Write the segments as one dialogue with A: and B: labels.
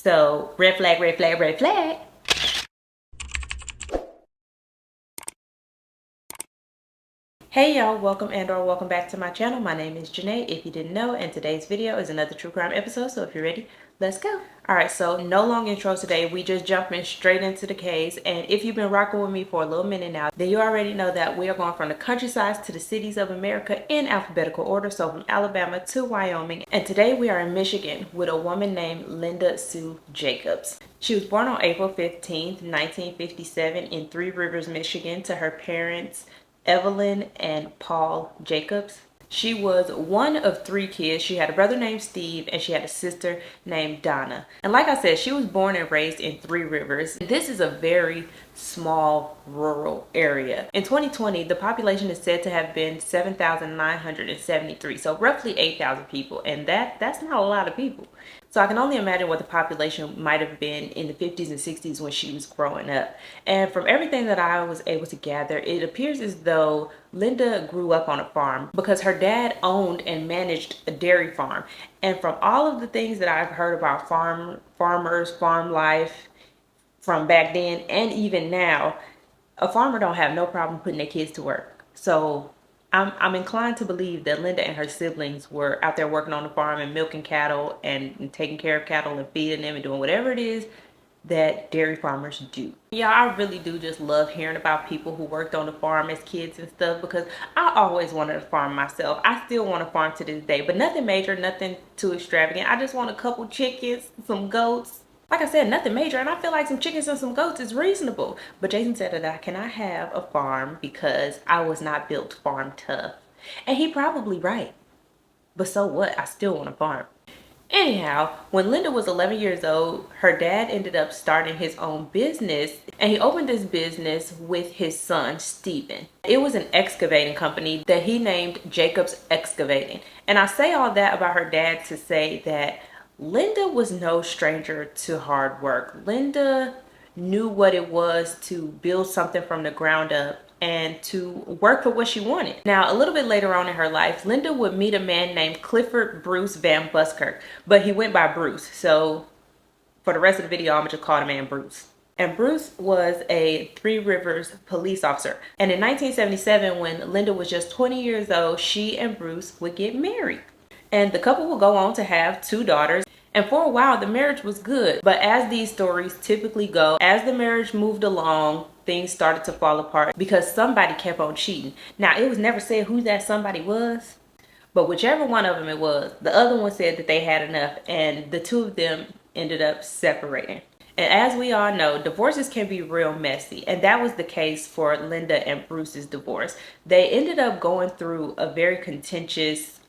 A: So red flag, red flag, red flag. Hey y'all, welcome and/or welcome back to my channel. My name is Janae, if you didn't know, and today's video is another true crime episode. So if you're ready, let's go. All right, so no long intro today. We just jumping straight into the case. And if you've been rocking with me for a little minute now, then you already know that we are going from the countryside to the cities of America in alphabetical order. So from Alabama to Wyoming. And today we are in Michigan with a woman named Linda Sue Jacobs. She was born on April 15th, 1957 in Three Rivers, Michigan to her parents, Evelyn and Paul Jacobs. She was one of three kids. She had a brother named Steve and she had a sister named Donna. And like I said, she was born and raised in Three Rivers. This is a very small rural area. In 2020, the population is said to have been 7,973, so roughly 8,000 people, and that's not a lot of people. So I can only imagine what the population might have been in the 50s and 60s when she was growing up. And from everything that I was able to gather, it appears as though Linda grew up on a farm because her dad owned and managed a dairy farm. And from all of the things that I've heard about farmers, farm life from back then and even now, a farmer don't have no problem putting their kids to work. So I'm inclined to believe that Linda and her siblings were out there working on the farm and milking cattle and taking care of cattle and feeding them and doing whatever it is that dairy farmers do. Yeah, I really do just love hearing about people who worked on the farm as kids and stuff, because I always wanted to farm myself. I still want to farm to this day, but nothing major, nothing too extravagant. I just want a couple chickens, some goats. Like I said, nothing major, and I feel like some chickens and some goats is reasonable. But Jason said that I cannot have a farm because I was not built farm tough. And he probably right. But so what? I still want a farm. Anyhow, when Linda was 11 years old, her dad ended up starting his own business, and he opened this business with his son, Stephen. It was an excavating company that he named Jacobs Excavating. And I say all that about her dad to say that Linda was no stranger to hard work. Linda knew what it was to build something from the ground up and to work for what she wanted. Now, a little bit later on in her life, Linda would meet a man named Clifford Bruce Van Busker, but he went by Bruce. So for the rest of the video, I'm gonna just call the man Bruce. And Bruce was a Three Rivers police officer. And in 1977, when Linda was just 20 years old, she and Bruce would get married. And the couple would go on to have two daughters. And for a while, the marriage was good. But as these stories typically go, as the marriage moved along, things started to fall apart because somebody kept on cheating. Now, it was never said who that somebody was, but whichever one of them it was, the other one said that they had enough, and the two of them ended up separating. And as we all know, divorces can be real messy. And that was the case for Linda and Bruce's divorce. They ended up going through a very contentious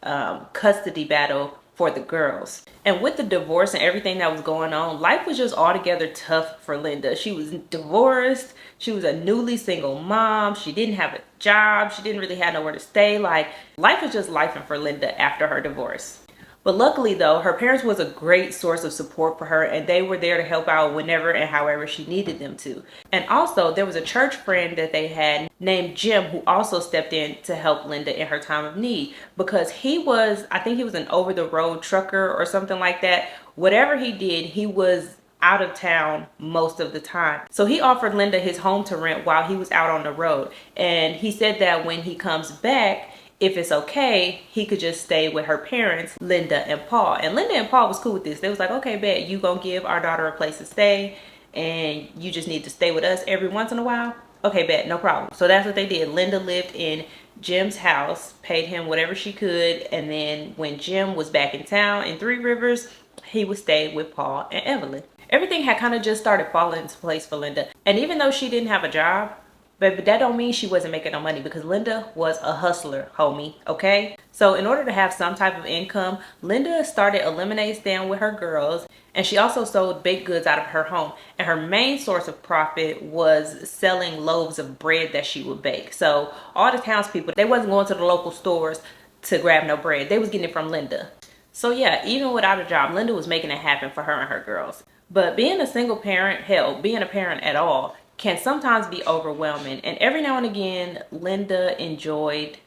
A: custody battle for the girls. And with the divorce and everything that was going on, life was just altogether tough for Linda. She was divorced. She was a newly single mom. She didn't have a job. She didn't really have nowhere to stay. Like, life was just lifing for Linda after her divorce. But luckily though, her parents was a great source of support for her, and they were there to help out whenever and however she needed them to. And also there was a church friend that they had named Jim who also stepped in to help Linda in her time of need, because he was, I think he was an over-the-road trucker or something like that. Whatever he did, he was out of town most of the time. So he offered Linda his home to rent while he was out on the road. And he said that when he comes back, if it's okay, he could just stay with her parents, Linda and Paul. And Linda and Paul was cool with this. They was like, okay, bet, you gonna give our daughter a place to stay and you just need to stay with us every once in a while? Okay, bet, no problem. So that's what they did. Linda lived in Jim's house, paid him whatever she could, and then when Jim was back in town in Three Rivers, he would stay with Paul and Evelyn. Everything had kind of just started falling into place for Linda. And even though she didn't have a job, but that don't mean she wasn't making no money, because Linda was a hustler, homie, okay? So in order to have some type of income, Linda started a lemonade stand with her girls, and she also sold baked goods out of her home. And her main source of profit was selling loaves of bread that she would bake. So all the townspeople, they wasn't going to the local stores to grab no bread. They was getting it from Linda. So yeah, even without a job, Linda was making it happen for her and her girls. But being a single parent, hell, being a parent at all, can sometimes be overwhelming. And every now and again, Linda enjoyed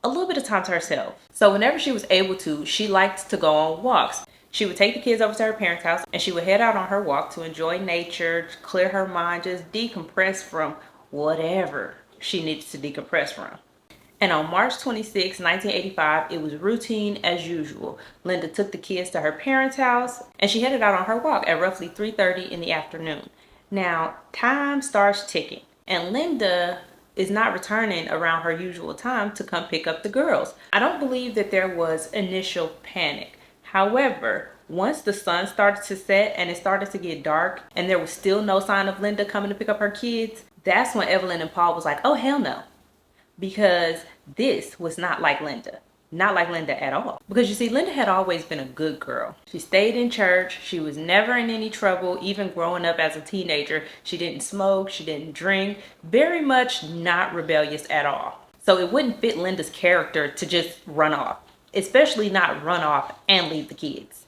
A: a little bit of time to herself. So whenever she was able to, she liked to go on walks. She would take the kids over to her parents' house and she would head out on her walk to enjoy nature, clear her mind, just decompress from whatever she needs to decompress from. And on March 26, 1985, it was routine as usual. Linda took the kids to her parents' house and she headed out on her walk at roughly 3:30 in the afternoon. Now, time starts ticking and Linda is not returning around her usual time to come pick up the girls. I don't believe that there was initial panic. However, once the sun started to set and it started to get dark and there was still no sign of Linda coming to pick up her kids, that's when Evelyn and Paul was like, oh, hell no. Because this was not like Linda. Not like Linda at all. Because you see, Linda had always been a good girl. She stayed in church. She was never in any trouble, even growing up as a teenager. She didn't smoke. She didn't drink. Very much not rebellious at all. So it wouldn't fit Linda's character to just run off. Especially not run off and leave the kids.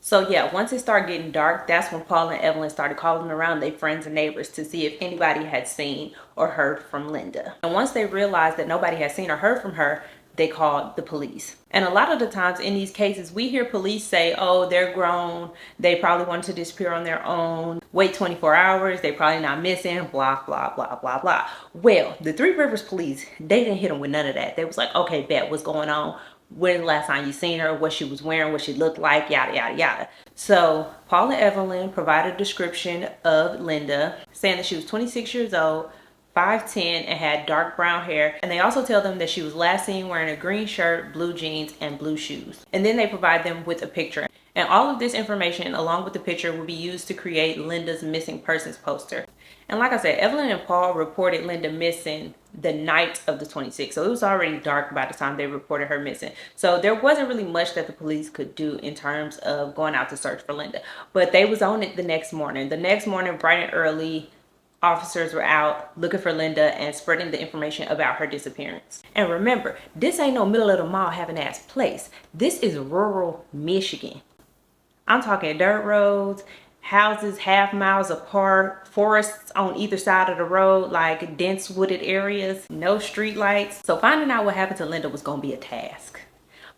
A: So yeah, once it started getting dark, that's when Paul and Evelyn started calling around their friends and neighbors to see if anybody had seen or heard from Linda. And once they realized that nobody had seen or heard from her, they called the police. And a lot of the times in these cases, we hear police say, oh, they're grown. They probably wanted to disappear on their own. Wait 24 hours. They probably not missing, blah, blah, blah, blah, blah. Well, the Three Rivers police, they didn't hit them with none of that. They was like, okay, bet, what's going on? When the last time you seen her, what she was wearing, what she looked like, yada, yada, yada. So Paul and Evelyn provided a description of Linda, saying that she was 26 years old, 5'10", and had dark brown hair. And they also tell them that she was last seen wearing a green shirt, blue jeans, and blue shoes. And then they provide them with a picture. And all of this information, along with the picture, will be used to create Linda's missing persons poster. And like I said, Evelyn and Paul reported Linda missing the night of the 26th. So it was already dark by the time they reported her missing. So there wasn't really much that the police could do in terms of going out to search for Linda. But they was on it the next morning. The next morning, bright and early, officers were out looking for Linda and spreading the information about her disappearance. And remember, this ain't no middle of the mall having ass place. This is rural Michigan. I'm talking dirt roads, houses half miles apart, forests on either side of the road, like dense wooded areas, no street lights. So finding out what happened to Linda was gonna be a task.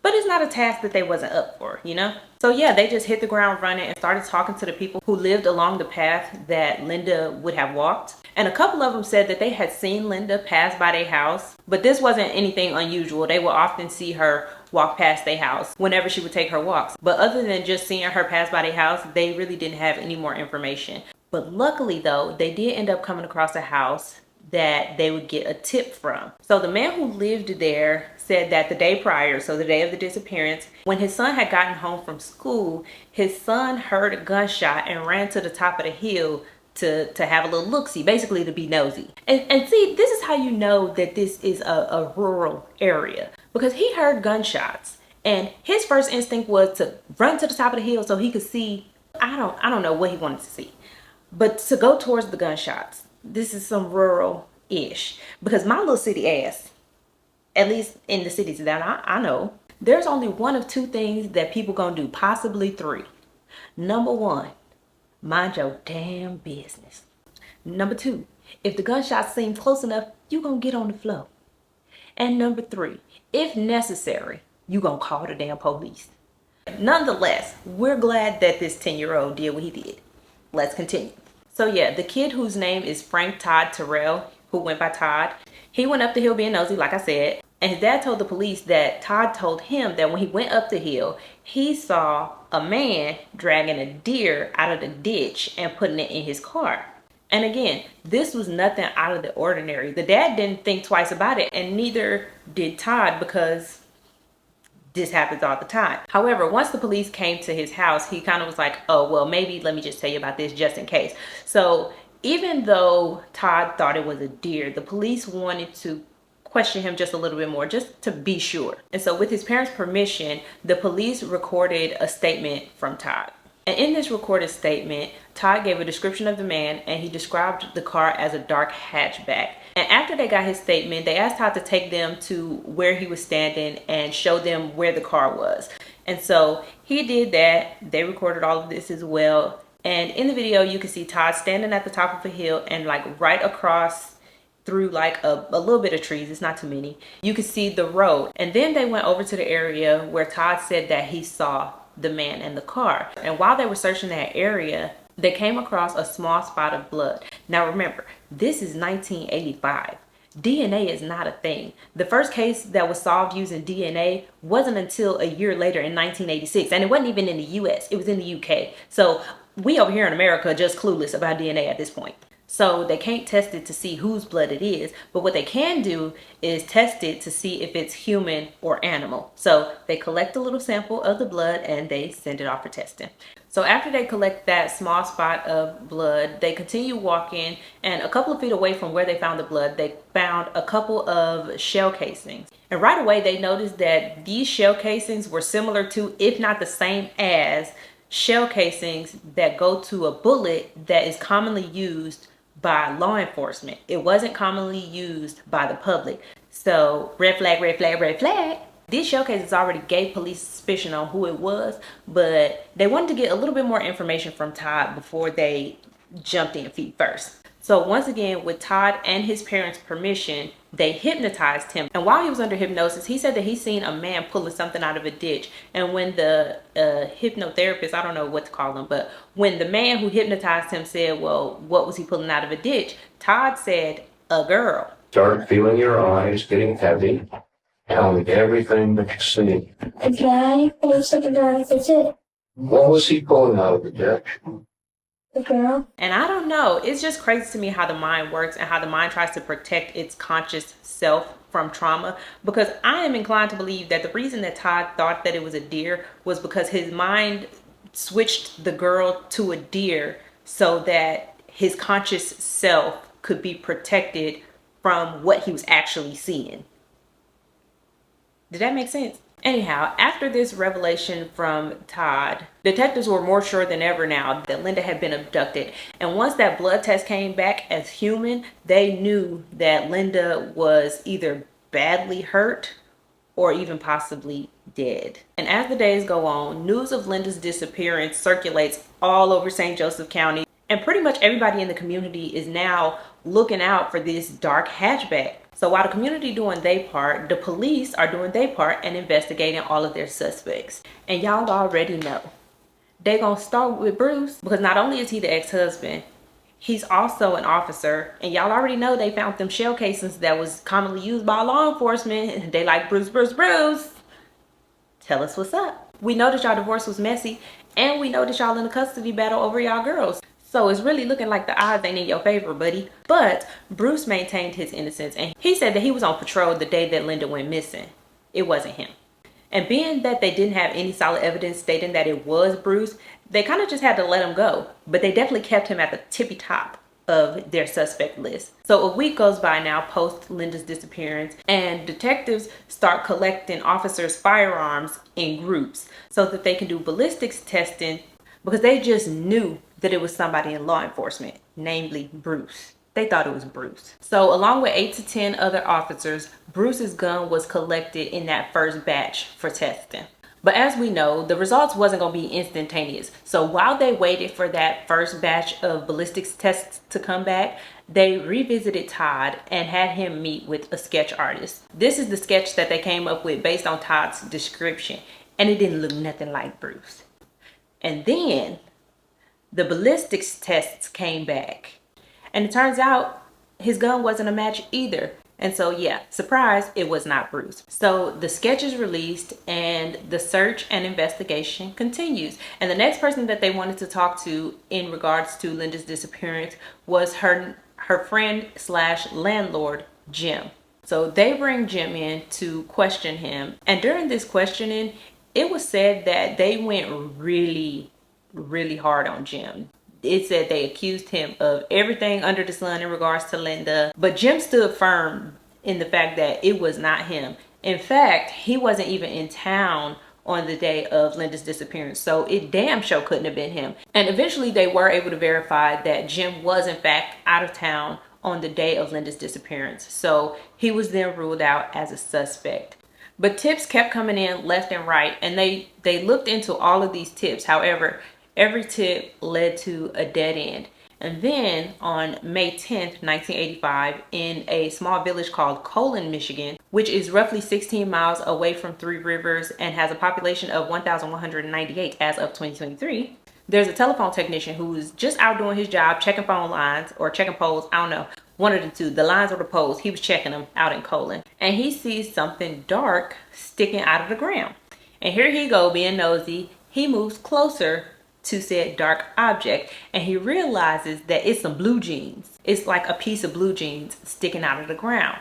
A: But it's not a task that they wasn't up for, you know? So yeah, they just hit the ground running and started talking to the people who lived along the path that Linda would have walked. And a couple of them said that they had seen Linda pass by their house, but this wasn't anything unusual. They would often see her walk past their house whenever she would take her walks. But other than just seeing her pass by their house, they really didn't have any more information. But luckily though, they did end up coming across a house that they would get a tip from. So the man who lived there said that the day prior, so the day of the disappearance, when his son had gotten home from school, his son heard a gunshot and ran to the top of the hill to have a little look-see, basically to be nosy. And see, this is how you know that this is a rural area, because he heard gunshots and his first instinct was to run to the top of the hill so he could see, I don't know what he wanted to see, but to go towards the gunshots. This is some rural-ish, because my little city ass, at least in the cities that I know, there's only one of two things that people gonna do, possibly three. Number one, mind your damn business. Number two, if the gunshots seem close enough, you gonna get on the floor. And number three, if necessary, you gonna call the damn police. Nonetheless, we're glad that this 10-year-old did what he did. Let's continue. So yeah, the kid whose name is Frank Todd Terrell, who went by Todd, he went up the hill being nosy, like I said, and his dad told the police that Todd told him that when he went up the hill, he saw a man dragging a deer out of the ditch and putting it in his car. And again, this was nothing out of the ordinary. The dad didn't think twice about it, and neither did Todd, because this happens all the time. However, once the police came to his house, he kind of was like, oh, well, maybe let me just tell you about this just in case. So even though Todd thought it was a deer, the police wanted to question him just a little bit more, just to be sure. And so with his parents' permission, the police recorded a statement from Todd. And in this recorded statement, Todd gave a description of the man and he described the car as a dark hatchback. And after they got his statement, they asked Todd to take them to where he was standing and show them where the car was. And so he did that. They recorded all of this as well. And in the video, you can see Todd standing at the top of a hill and like right across through like a little bit of trees, it's not too many, you can see the road. And then they went over to the area where Todd said that he saw the man and the car. And while they were searching that area, they came across a small spot of blood. Now remember, this is 1985. DNA is not a thing. The first case that was solved using DNA wasn't until a year later in 1986, and it wasn't even in the US, it was in the UK. So we over here in America are just clueless about DNA at this point. So they can't test it to see whose blood it is, but what they can do is test it to see if it's human or animal. So they collect a little sample of the blood and they send it off for testing. So after they collect that small spot of blood, they continue walking, and a couple of feet away from where they found the blood, they found a couple of shell casings. And right away they noticed that these shell casings were similar to, if not the same as, shell casings that go to a bullet that is commonly used by law enforcement. It wasn't commonly used by the public. So red flag, red flag, red flag. These shell cases already gave police suspicion on who it was, but they wanted to get a little bit more information from Todd before they jumped in feet first. So once again, with Todd and his parents' permission, they hypnotized him. And while he was under hypnosis, he said that he seen a man pulling something out of a ditch. And when the hypnotherapist, I don't know what to call him, but when the man who hypnotized him said, well, what was he pulling out of a ditch? Todd said, a girl.
B: Start feeling your eyes getting heavy. Tell me everything that you see.
C: A guy pulling something out of the ditch.
B: What was he pulling out of the ditch?
C: The girl.
A: And I don't know, it's just crazy to me how the mind works and how the mind tries to protect its conscious self from trauma, because I am inclined to believe that the reason that Todd thought that it was a deer was because his mind switched the girl to a deer so that his conscious self could be protected from what he was actually seeing. Did that make sense? Anyhow, after this revelation from Todd, detectives were more sure than ever now that Linda had been abducted. And once that blood test came back as human, they knew that Linda was either badly hurt or even possibly dead. And as the days go on, news of Linda's disappearance circulates all over St. Joseph County. And pretty much everybody in the community is now looking out for this dark hatchback. So while the community doing their part, the police are doing their part and investigating all of their suspects. And y'all already know, they gonna start with Bruce, because not only is he the ex-husband, he's also an officer. And y'all already know they found them shell casings that was commonly used by law enforcement. They like, Bruce, Bruce, Bruce, tell us what's up. We know that y'all divorce was messy, and we know that y'all in a custody battle over y'all girls. So it's really looking like the odds ain't in your favor, buddy. But Bruce maintained his innocence, and he said that he was on patrol the day that Linda went missing. It wasn't him. And being that they didn't have any solid evidence stating that it was Bruce, they kind of just had to let him go. But they definitely kept him at the tippy top of their suspect list. So a week goes by now post Linda's disappearance, and detectives start collecting officers' firearms in groups so that they can do ballistics testing, because they just knew that it was somebody in law enforcement, namely Bruce. They thought it was Bruce. So along with 8 to 10 other officers, Bruce's gun was collected in that first batch for testing. But as we know, the results wasn't going to be instantaneous. So while they waited for that first batch of ballistics tests to come back, they revisited Todd and had him meet with a sketch artist. This is the sketch that they came up with based on Todd's description, and it didn't look nothing like Bruce. And then the ballistics tests came back, and it turns out his gun wasn't a match either. And so yeah, surprise, it was not Bruce. So the sketch is released and the search and investigation continues. And the next person that they wanted to talk to in regards to Linda's disappearance was her friend / landlord, Jim. So they bring Jim in to question him. And during this questioning, it was said that they went really hard on Jim. It said they accused him of everything under the sun in regards to Linda, but Jim stood firm in the fact that it was not him. In fact, he wasn't even in town on the day of Linda's disappearance, so it damn sure couldn't have been him. And eventually they were able to verify that Jim was in fact out of town on the day of Linda's disappearance, so he was then ruled out as a suspect. But tips kept coming in left and right, and they looked into all of these tips. However, every tip led to a dead end. And then on May 10th, 1985, in a small village called Colon, Michigan, which is roughly 16 miles away from Three Rivers and has a population of 1,198 as of 2023. There's a telephone technician who's just out doing his job, checking phone lines or checking poles. I don't know, one of the two, the lines or the poles. He was checking them out in Colon, and he sees something dark sticking out of the ground. And here he go, being nosy. He moves closer to said dark object, and he realizes that it's some blue jeans. It's like a piece of blue jeans sticking out of the ground.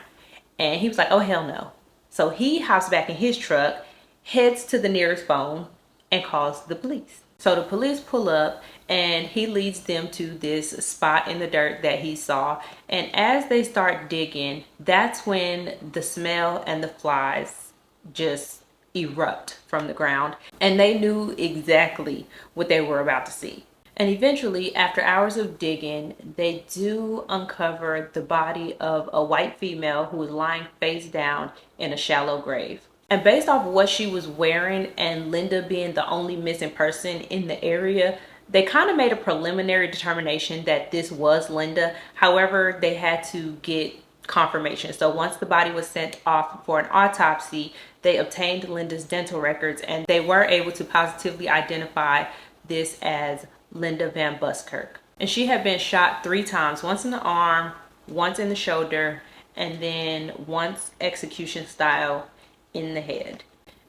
A: And he was like, oh hell no. So he hops back in his truck, heads to the nearest phone, and calls the police. So the police pull up, and he leads them to this spot in the dirt that he saw. And as they start digging, that's when the smell and the flies just erupt from the ground, and they knew exactly what they were about to see. And eventually, after hours of digging, they do uncover the body of a white female who was lying face down in a shallow grave. And based off of what she was wearing and Linda being the only missing person in the area, they kind of made a preliminary determination that this was Linda. However, they had to get confirmation. So once the body was sent off for an autopsy, they obtained Linda's dental records, and they were able to positively identify this as Linda Van Busker. And she had been shot 3 times, once in the arm, once in the shoulder, and then once execution style in the head.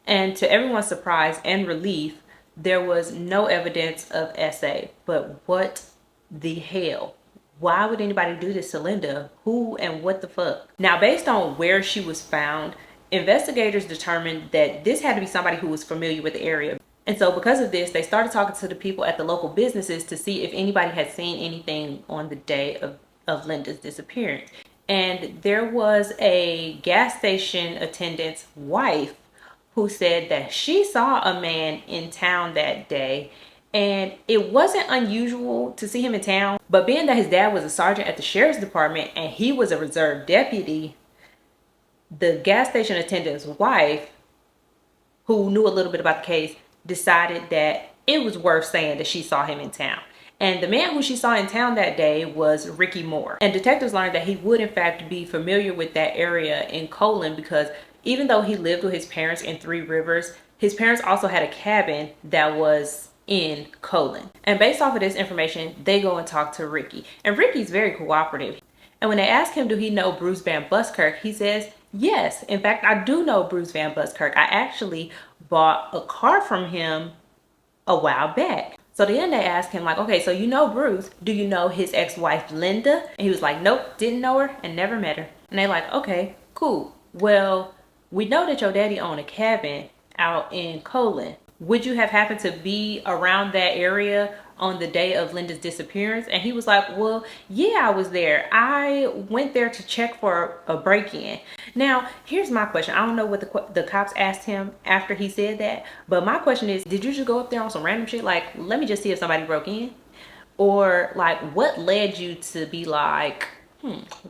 A: And to everyone's surprise and relief, there was no evidence of SA. But what the hell? Why would anybody do this to Linda? Who and what the fuck? Now, based on where she was found, investigators determined that this had to be somebody who was familiar with the area. And so because of this, they started talking to the people at the local businesses to see if anybody had seen anything on the day of Linda's disappearance. And there was a gas station attendant's wife who said that she saw a man in town that day, and it wasn't unusual to see him in town, but being that his dad was a sergeant at the sheriff's department and he was a reserve deputy, the gas station attendant's wife, who knew a little bit about the case, decided that it was worth saying that she saw him in town. And the man who she saw in town that day was Ricky Moore. And detectives learned that he would in fact be familiar with that area in Colon, because even though he lived with his parents in Three Rivers, his parents also had a cabin that was in Colon. And based off of this information, they go and talk to Ricky. And Ricky's very cooperative. And when they ask him, do he know Bruce Van Busker, he says, yes. In fact, I do know Bruce Van Busker. I actually bought a car from him a while back. So then they ask him, like, okay, so you know Bruce, do you know his ex-wife Linda? And he was like, nope, didn't know her and never met her. And they're like, okay, cool. Well, we know that your daddy owned a cabin out in Colon. Would you have happened to be around that area on the day of Linda's disappearance? And he was like, well, yeah, I was there. I went there to check for a break-in. Now, here's my question. I don't know what the cops asked him after he said that, but my question is, did you just go up there on some random shit? Like, let me just see if somebody broke in? Or like, what led you to be like,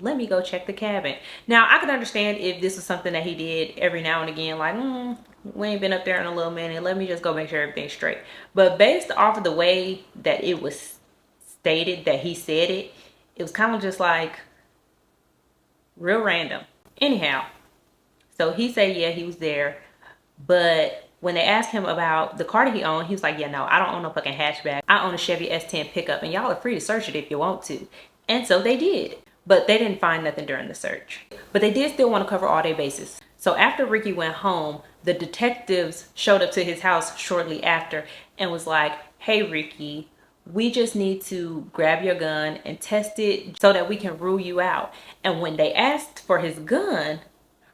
A: let me go check the cabin? Now, I can understand if this was something that he did every now and again, like, we ain't been up there in a little minute, let me just go make sure everything's straight. But based off of the way that it was stated that he said it, it was kind of just like real random. Anyhow, so he said, yeah, he was there. But when they asked him about the car that he owned, he was like, yeah, no, I don't own no fucking hatchback. I own a Chevy S10 pickup, and y'all are free to search it if you want to. And so they did. But they didn't find nothing during the search. But they did still want to cover all their bases. So after Ricky went home, the detectives showed up to his house shortly after and was like, hey, Ricky, we just need to grab your gun and test it so that we can rule you out. And when they asked for his gun,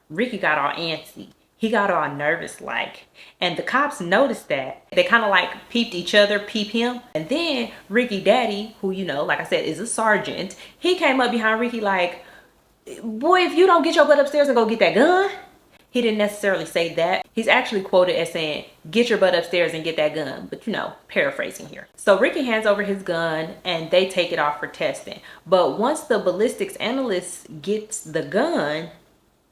A: Ricky got all antsy. He got all nervous like. And the cops noticed that. They kind of like peeped each other, peep him. And then Ricky Daddy, who, you know, like I said, is a sergeant, he came up behind Ricky like, boy, if you don't get your butt upstairs and go get that gun. He didn't necessarily say that. He's actually quoted as saying, get your butt upstairs and get that gun. But, you know, paraphrasing here. So Ricky hands over his gun and they take it off for testing. But once the ballistics analyst gets the gun,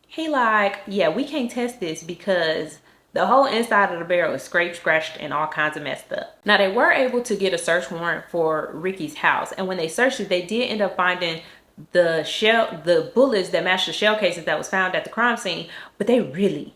A: he like, yeah, we can't test this because the whole inside of the barrel is scraped, scratched, and all kinds of messed up. Now, they were able to get a search warrant for Ricky's house. And when they searched it, they did end up finding the bullets that matched the shell cases that was found at the crime scene, but they really,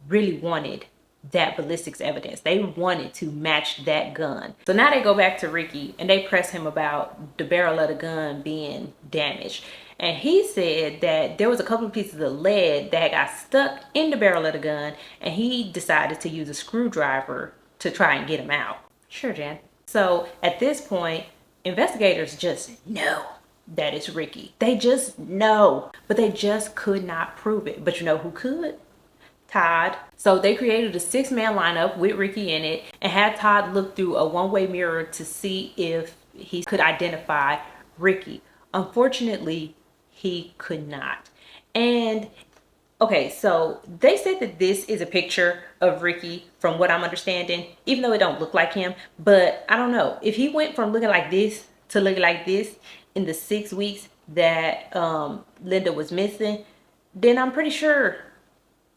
A: really wanted that ballistics evidence. They wanted to match that gun. So now they go back to Ricky and they press him about the barrel of the gun being damaged. And he said that there was a couple of pieces of lead that got stuck in the barrel of the gun, and he decided to use a screwdriver to try and get him out. Sure, Jan. So at this point, investigators just know that it's Ricky. They just know, but they just could not prove it. But you know who could? Todd. So they created a 6-man lineup with Ricky in it and had Todd look through a one-way mirror to see if he could identify Ricky. Unfortunately, he could not. And okay, so they said that this is a picture of Ricky from what I'm understanding, even though it don't look like him. But I don't know, if he went from looking like this to looking like this in the 6 weeks that Linda was missing, then I'm pretty sure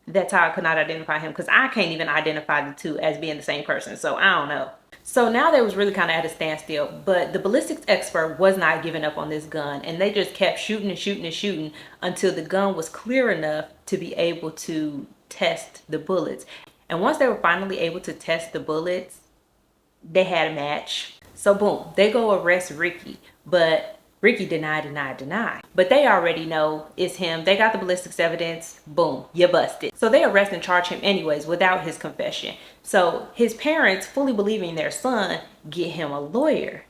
A: that Todd could not identify him, because I can't even identify the two as being the same person. So I don't know. So now they was really kind of at a standstill, but the ballistics expert was not giving up on this gun, and they just kept shooting and shooting and shooting until the gun was clear enough to be able to test the bullets. And once they were finally able to test the bullets, they had a match. So boom, they go arrest Ricky, but Ricky deny. But they already know it's him. They got the ballistics evidence. Boom, you busted. So they arrest and charge him anyways without his confession. So his parents, fully believing their son, get him a lawyer.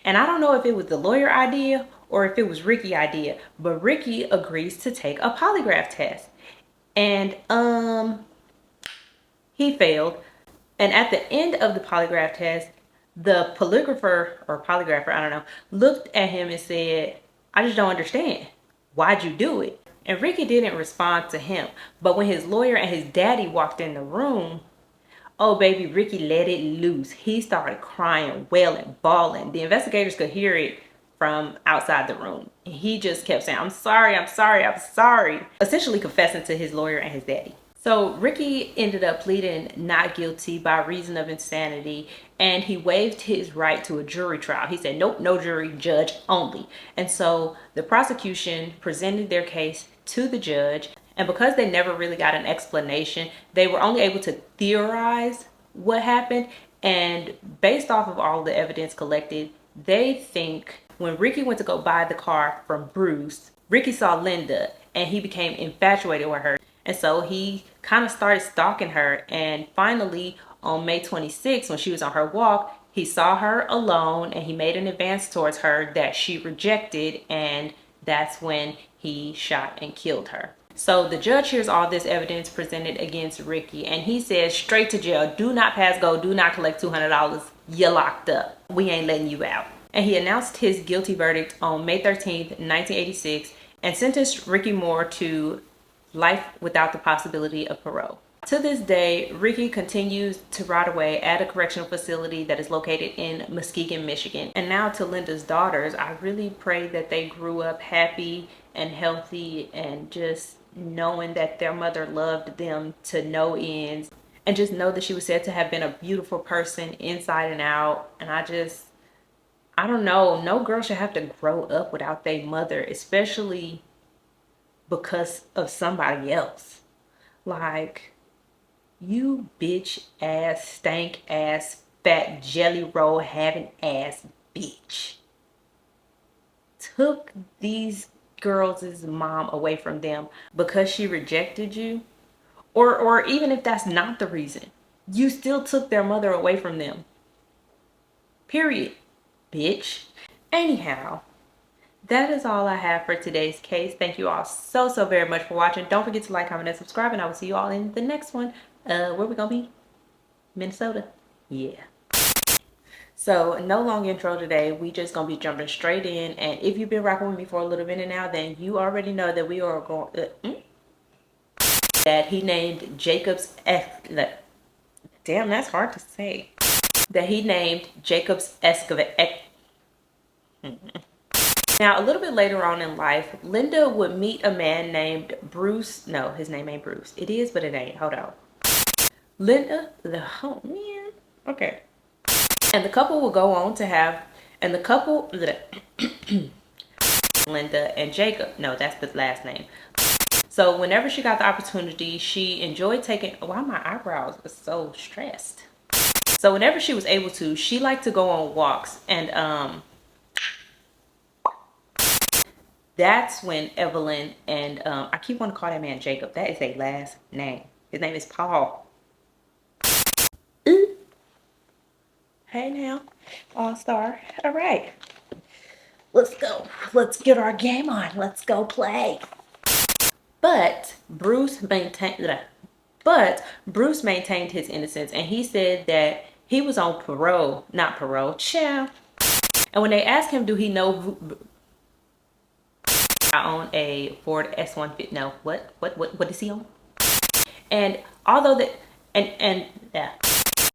A: And I don't know if it was the lawyer idea or if it was Ricky's idea, but Ricky agrees to take a polygraph test. And he failed. And at the end of the polygraph test, the polygrapher, I don't know, looked at him and said, "I just don't understand. Why'd you do it?" And Ricky didn't respond to him. But when his lawyer and his daddy walked in the room, oh baby, Ricky let it loose. He started crying, wailing, bawling. The investigators could hear it from outside the room. He just kept saying, I'm sorry, essentially confessing to his lawyer and his daddy. So Ricky ended up pleading not guilty by reason of insanity, and he waived his right to a jury trial. He said, nope, no jury, judge only. And so the prosecution presented their case to the judge, and because they never really got an explanation, they were only able to theorize what happened. And based off of all the evidence collected, they think when Ricky went to go buy the car from Bruce, Ricky saw Linda and he became infatuated with her. And so he kind of started stalking her. And finally, on May 26th, when she was on her walk, he saw her alone and he made an advance towards her that she rejected. And that's when he shot and killed her. So the judge hears all this evidence presented against Ricky, and he says straight to jail. Do not pass go. Do not collect $200. You're locked up. We ain't letting you out. And he announced his guilty verdict on May 13th, 1986, and sentenced Ricky Moore to life without the possibility of parole. To this day, Ricky continues to rot away at a correctional facility that is located in Muskegon, Michigan. And now to Linda's daughters, I really pray that they grew up happy and healthy and just knowing that their mother loved them to no ends, and just know that she was said to have been a beautiful person inside and out. And I don't know, no girl should have to grow up without their mother, especially because of somebody else. Like, you bitch ass, stank ass, fat jelly roll having ass bitch took these girls' mom away from them because she rejected you. Or even if that's not the reason, you still took their mother away from them. Period, bitch. Anyhow, that is all I have for today's case. Thank you all so very much for watching. Don't forget to like, comment, and subscribe, and I will see you all in the next one. Where we gonna be? Minnesota. Yeah. So no long intro today. We just gonna be jumping straight in. And if you've been rocking with me for a little minute now, then you already know that we are going that he named Jacob's damn, that's hard to say. That he named Jacob's excavator. Now, a little bit later on in life, Linda would meet a man named Bruce. No, his name ain't Bruce. It is, but it ain't. Hold on. Linda, oh man. Okay. And the couple will go on to have, and the couple, Linda and Jacob. No, that's the last name. So whenever she got the opportunity, she enjoyed taking, why my eyebrows were so stressed. So whenever she was able to, she liked to go on walks. And that's when Evelyn and I keep wanting to call that man Jacob. That is a last name. His name is Paul. Ooh. Hey now, all-star. All right, let's go. Let's get our game on. Let's go play. But Bruce maintained his innocence, and he said that he was on parole, not parole. Chill. And when they asked him, do he know I own a Ford S150? No, what is he on? And although that, and yeah.